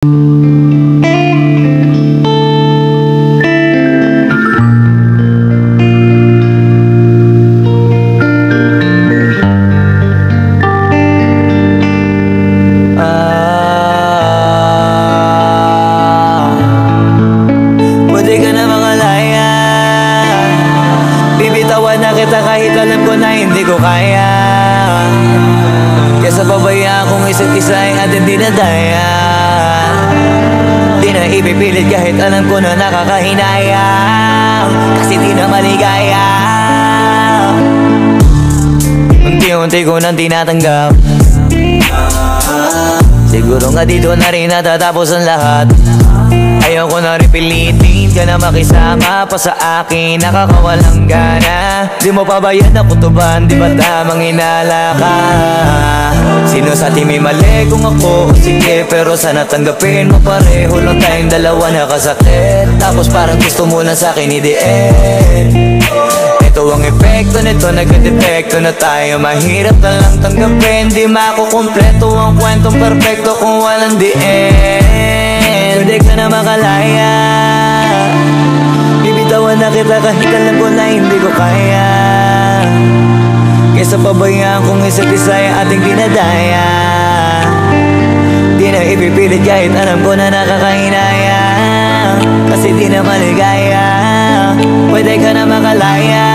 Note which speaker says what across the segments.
Speaker 1: Buti ka na makalaya, bibitawan na kita kahit alam ko na hindi ko kaya. Kesa pabayaan kung isa't isa ay ating dinadaya. Di na ipipilit kahit alam ko na nakakahinayang, kasi di na maligaya. Unti-unti ko nang tinatanggap, siguro nga dito na rin natatapos ang lahat. Ayaw ko na rin pilitin ka na makisama pa sa akin, nakakawalang gana. Di mo pa ba yan nakutuban, di ba tamang inala ka? Sino sa ating may mali kung ako o sige, pero sana tanggapin mo pareho lang tayong dalawa nakasakit. Tapos parang gusto mo lang sa akin i-end. Ito ang epekto nito, nagka-depekto na tayo. Mahirap na lang tanggapin, di makukumpleto ang kwentong perfecto kung walang the end. Pwede ka na makalaya, bibitawan na kita kahit alam ko na hindi ko kaya. Kesa pabayaan kung isa't isa ay ating dinadaya. Di na ipipilit kahit alam ko na nakakahinaya, kasi di na maligaya. Pwede ka na makalaya,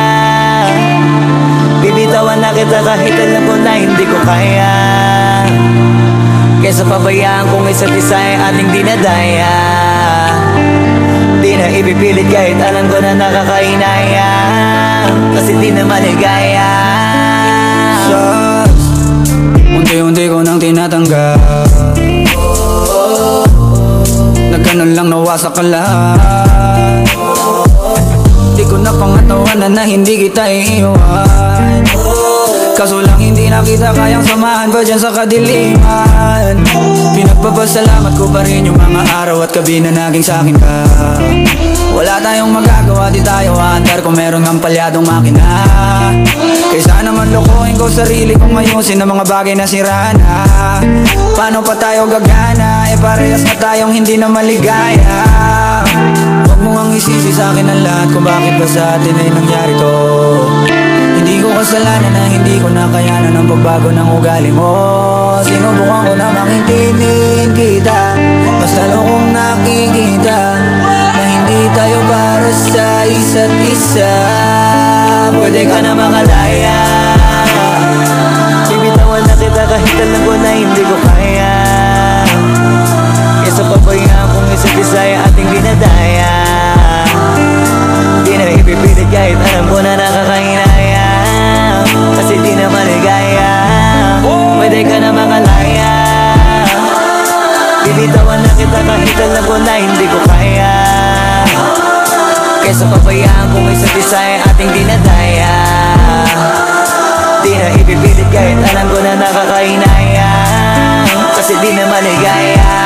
Speaker 1: bibitawan na kita kahit alam ko na hindi ko kaya. Kesa pabayaan kung isa't isa ay ating dinadaya. Di na ipipilit kahit alam ko na nakakahinaya, kasi di na maligaya.
Speaker 2: Unti-unti ko nang tinatanggap, na ganun lang nawasak ka lahat. Di ko na pangatawanan na hindi kita iiwan, kaso lang hindi na kita kayang samahan pa dyan sa kadiliman. Pinagpapasalamat ko pa rin yung mga araw at gabi na naging sa'kin ka. Wala tayong magagawa, di tayo aandar kung meron ng palyadong makina. Kaysa naman lokohin ko sarili kong ayusin ang mga bagay na sira na. Paano pa tayo gagana, parehas na tayong hindi na maligaya. Huwag mo ang isisi sa'kin ang lahat kung bakit ba sa atin ay nangyari to. Hindi ko kasalanan na hindi ko nakayanan ang pagbago ng ugali mo. Sinubukan ko na makintindihin kita, basta kung nakikita na hindi tayo para sa isa't isa.
Speaker 1: Pwede ka na makalaya, bibitawan na kita kahit alam ko na hindi ko kaya. Kesa pabayaan kung isa't isa ay ating dinadaya. Di na ipipilit kahit alam ko na nakakahinaya, kasi di na maligaya. Pwede ka na makalaya, bibitawan na kita kahit alam ko na hindi ko kaya. Kesa pabayaan kung isa't isa ay ating dinadaya. Di na ipipilit kahit alam ko na nakakahinaya, kasi di na maligaya.